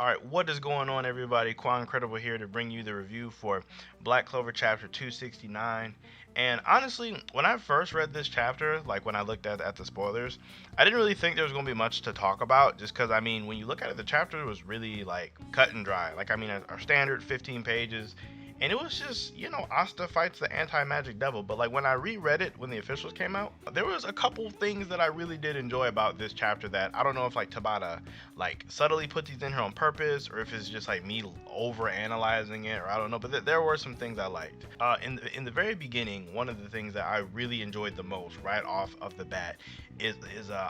All right, what is going on, everybody? Quancredible here to bring you the review for Black Clover chapter 269. And honestly, when I first read this chapter, like when I looked at the spoilers, I didn't really think there was going to be much to talk about just because, I mean, when you look at it, the chapter was really like cut and dry. Like, I mean, our standard 15 pages. And it was just, Asta fights the anti-magic devil. But like when I reread it when the officials came out, there was a couple things that I really did enjoy about this chapter that I don't know if like Tabata like subtly put these in here on purpose or if it's just like me over analyzing it, or I don't know, but there were some things I liked. In the very beginning, one of the things that I really enjoyed the most right off of the bat is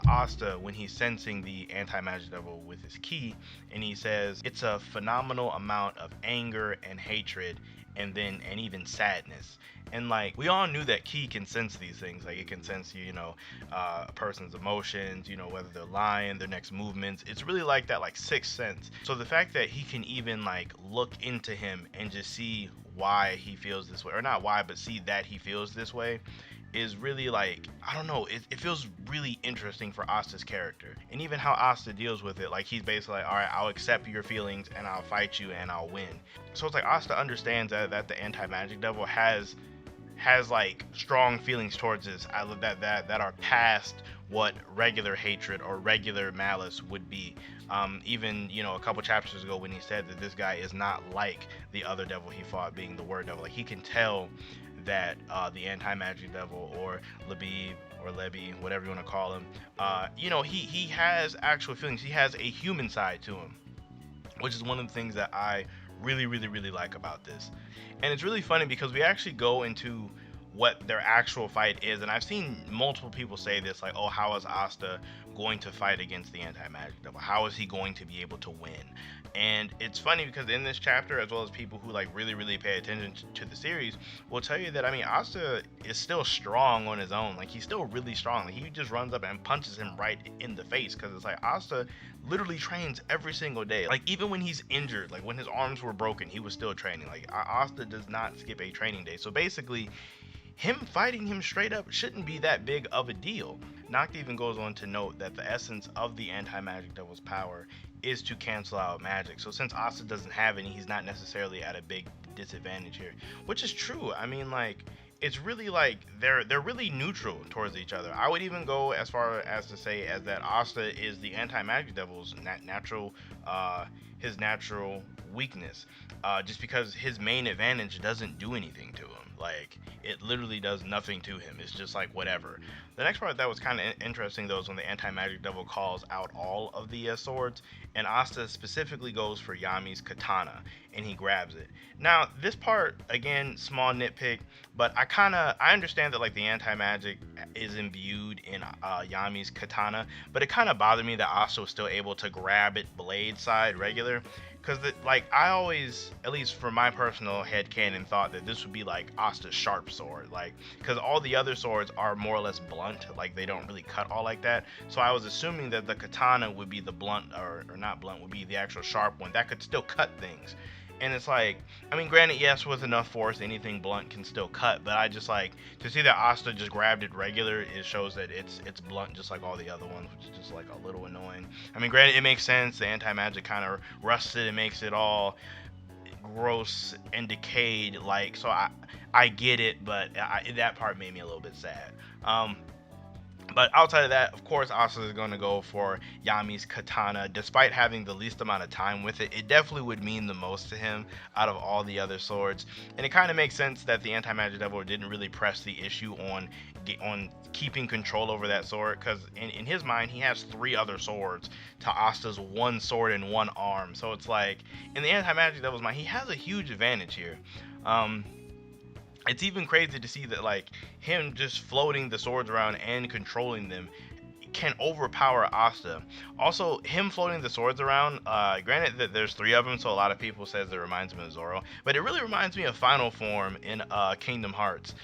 Asta when he's sensing the anti-magic devil with his key, and he says it's a phenomenal amount of anger and hatred and even sadness. And like we all knew that Key can sense these things. Like it can sense a person's emotions, whether they're lying, their next movements. It's really like that, like sixth sense. So the fact that he can even like look into him and just see why he feels this way, or not why, but see that he feels this way, is really like, I don't know, it feels really interesting for Asta's character. And even how Asta deals with it, like he's basically like, all right, I'll accept your feelings and I'll fight you and I'll win. So it's like Asta understands that the anti-magic devil has like strong feelings towards this. I love that are past what regular hatred or regular malice would be. Even a couple chapters ago when he said that this guy is not like the other devil he fought, being the word devil. Like he can tell that the anti-magic devil, or Labib or Lebi, whatever you want to call him, he has actual feelings. He has a human side to him, which is one of the things that I really, really, really like about this. And it's really funny because we actually go into what their actual fight is, and I've seen multiple people say this, like, oh, how is Asta going to fight against the anti-magic devil? How is he going to be able to win? And it's funny because in this chapter, as well as people who like really, really pay attention to the series, will tell you that, I mean, Asta is still strong on his own. Like he's still really strong. Like, he just runs up and punches him right in the face, because it's like Asta literally trains every single day. Like even when he's injured, like when his arms were broken, he was still training. Like Asta does not skip a training day. So basically, him fighting him straight up shouldn't be that big of a deal. Nocta even goes on to note that the essence of the anti-magic devil's power is to cancel out magic. So since Asta doesn't have any, he's not necessarily at a big disadvantage here, which is true. I mean, like, it's really like they're really neutral towards each other. I would even go as far as to say as that Asta is the anti-magic devil's natural his natural weakness, just because his main advantage doesn't do anything to him. Like it literally does nothing to him. It's just like whatever. The next part that was kind of interesting though is when the anti-magic devil calls out all of the swords, and Asta specifically goes for Yami's katana, and he grabs it. Now this part, again, small nitpick, but I understand that like the anti-magic is imbued in Yami's katana, but it kind of bothered me that Asta was still able to grab it blade side regular, because like I always, at least for my personal headcanon, thought that this would be like Asta's sharp sword, like because all the other swords are more or less blunt, like they don't really cut all like that. So I was assuming that the katana would be the blunt, or not blunt, would be the actual sharp one that could still cut things. And it's like, I mean, granted, yes, with enough force, anything blunt can still cut. But I just like to see that Asta just grabbed it regular. It shows that it's blunt, just like all the other ones, which is just like a little annoying. I mean, granted, it makes sense. The anti-magic kind of rusts it and makes it all gross and decayed. Like, so I get it, but that part made me a little bit sad. But outside of that, of course, Asta is going to go for Yami's katana. Despite having the least amount of time with it, it definitely would mean the most to him out of all the other swords. And it kind of makes sense that the anti-magic devil didn't really press the issue on keeping control over that sword, because in his mind, he has 3 other swords to Asta's 1 sword and 1 arm. So it's like, in the anti-magic devil's mind, he has a huge advantage here. It's even crazy to see that like him just floating the swords around and controlling them can overpower Asta. Also, him floating the swords around, granted that there's 3 of them, so a lot of people says it reminds me of Zoro, but it really reminds me of Final Form in Kingdom Hearts.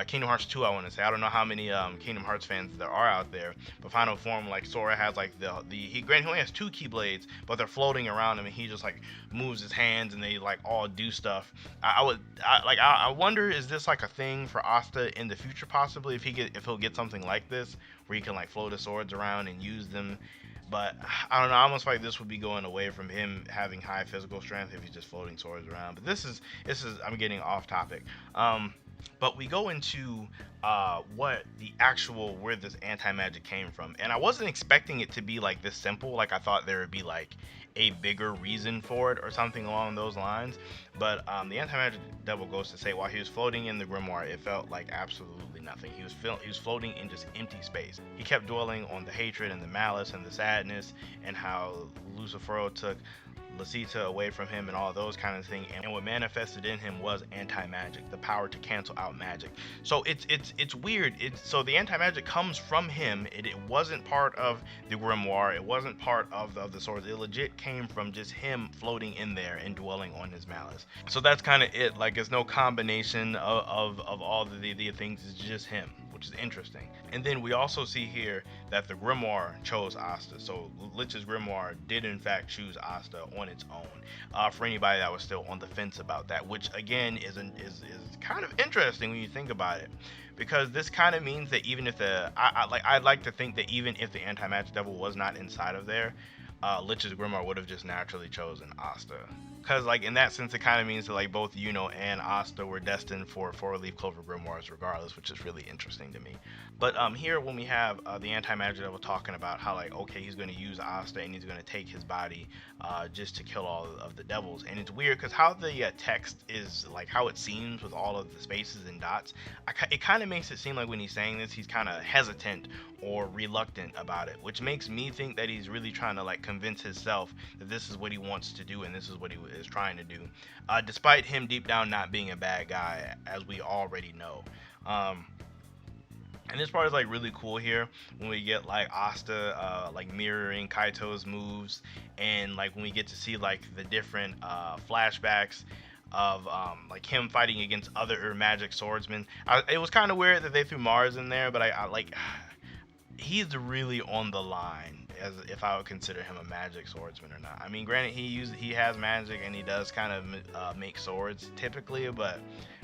Kingdom Hearts 2, I want to say. I don't know how many Kingdom Hearts fans there are out there, but Final Form, like Sora has like he only has 2 Keyblades, but they're floating around him, and he just like moves his hands, and they like all do stuff. I wonder, is this like a thing for Asta in the future, possibly, if he'll get something like this, where he can like float his swords around and use them But I don't know. I almost feel like this would be going away from him having high physical strength if he's just floating swords around. But this is I'm getting off topic. Um, but we go into what the actual where this anti magic came from, and I wasn't expecting it to be like this simple. Like I thought there would be like a bigger reason for it or something along those lines. But the anti magic devil goes to say while he was floating in the grimoire, it felt like absolutely nothing. He was floating in just empty space. He kept dwelling on the hatred and the malice and the sadness and how Lucifero took Lasita away from him and all those kind of things. And what manifested in him was anti-magic, the power to cancel out magic. So it's weird. So the anti-magic comes from him. It wasn't part of the grimoire. It wasn't part of the swords. It legit came from just him floating in there and dwelling on his malice. So that's kind of it. Like it's no combination of all the things. It's just him, which is interesting. And then we also see here that the grimoire chose Asta. So Lich's grimoire did in fact choose Asta on its own. For anybody that was still on the fence about that, which again is kind of interesting when you think about it, because this kind of means that even if I'd like to think that even if the anti-magic devil was not inside of there, Lich's grimoire would have just naturally chosen Asta. Because like in that sense, it kind of means that like both Yuno and Asta were destined for four-leaf clover grimoires regardless, which is really interesting to me. But here when we have the anti-magic devil talking about how like okay he's going to use Asta and he's going to take his body just to kill all of the devils, and it's weird because how the text is like how it seems with all of the spaces and dots, it kind of makes it seem like when he's saying this he's kind of hesitant or reluctant about it, which makes me think that he's really trying to like convince himself that this is what he wants to do and this is what he is trying to do, despite him deep down not being a bad guy, as we already know. And this part is like really cool here when we get like Asta like mirroring Kaito's moves, and like when we get to see like the different flashbacks of like him fighting against other magic swordsmen. It was kind of weird that they threw Mars in there, but I like he's really on the line as if I would consider him a magic swordsman or not. I mean, granted, he has magic and he does kind of make swords typically, but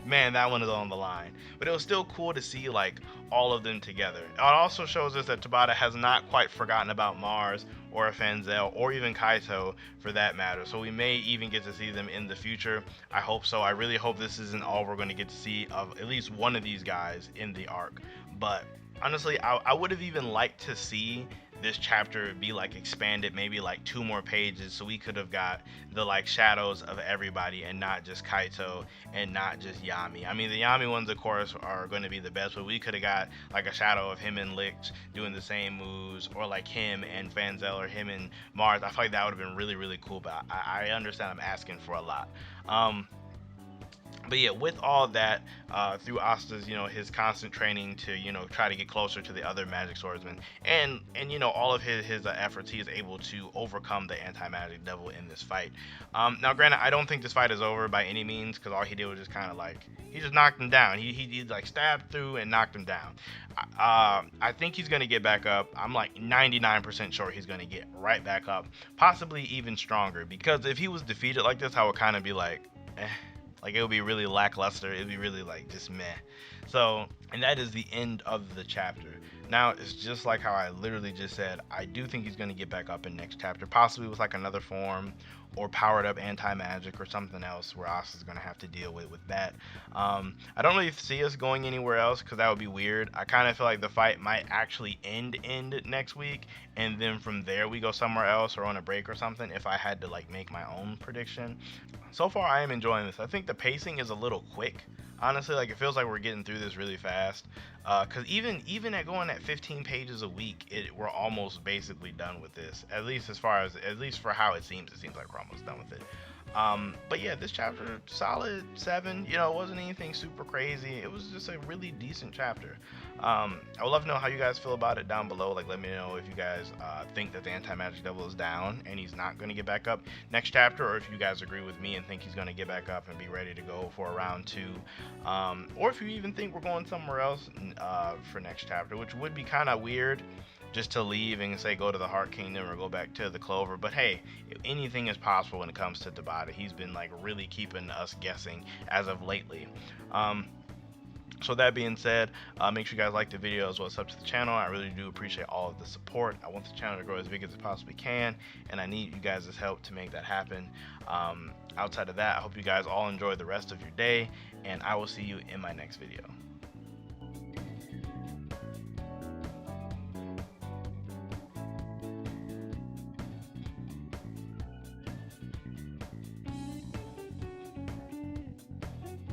man, that one is on the line. But it was still cool to see like all of them together. It also shows us that Tabata has not quite forgotten about Mars or Fanzel or even Kaito for that matter. So we may even get to see them in the future. I hope so. I really hope this isn't all we're going to get to see of at least one of these guys in the arc. But honestly, I would have even liked to see this chapter be like expanded maybe like 2 more pages so we could have got the like shadows of everybody and not just Kaito and not just Yami. I mean, the Yami ones of course are going to be the best, but we could have got like a shadow of him and Lich doing the same moves, or like him and Fanzel or him and Mars. I feel like that would have been really really cool, but I understand I'm asking for a lot. But yeah, with all that, through Asta's, his constant training to, try to get closer to the other magic swordsmen, and all of his efforts, he is able to overcome the anti-magic devil in this fight. Now, granted, I don't think this fight is over by any means, because all he did was just kind of like, he just knocked him down. He like stabbed through and knocked him down. I think he's going to get back up. I'm like 99% sure he's going to get right back up, possibly even stronger, because if he was defeated like this, I would kind of be like, eh. Like, it would be really lackluster. It would be really, like, just meh. So, and that is the end of the chapter. Now, it's just like how I literally just said. I do think he's going to get back up in next chapter, possibly with, like, another form or powered up anti-magic or something else where Asta's going to have to deal with that. I don't really see us going anywhere else because that would be weird. I kind of feel like the fight might actually end next week, and then from there we go somewhere else or on a break or something if I had to, like, make my own prediction. So far, I am enjoying this. I think the pacing is a little quick. Honestly, like, it feels like we're getting through this really fast. Because even at going at 15 pages a week, we're almost basically done with this. At least for how it seems like we're almost done with it. But yeah, this chapter, solid 7. It wasn't anything super crazy. It was just a really decent chapter. I would love to know how you guys feel about it down below. Like, let me know if you guys think that the anti-magic devil is down and he's not going to get back up next chapter, or if you guys agree with me and think he's going to get back up and be ready to go for round 2, or if you even think we're going somewhere else for next chapter, which would be kind of weird just to leave and say go to the Heart Kingdom or go back to the Clover. But hey, anything is possible when it comes to Tabata. He's been like really keeping us guessing as of lately. So that being said, make sure you guys like the video as well as sub to the channel. I really do appreciate all of the support. I want the channel to grow as big as it possibly can, and I need you guys' help to make that happen. Outside of that, I hope you guys all enjoy the rest of your day, and I will see you in my next video.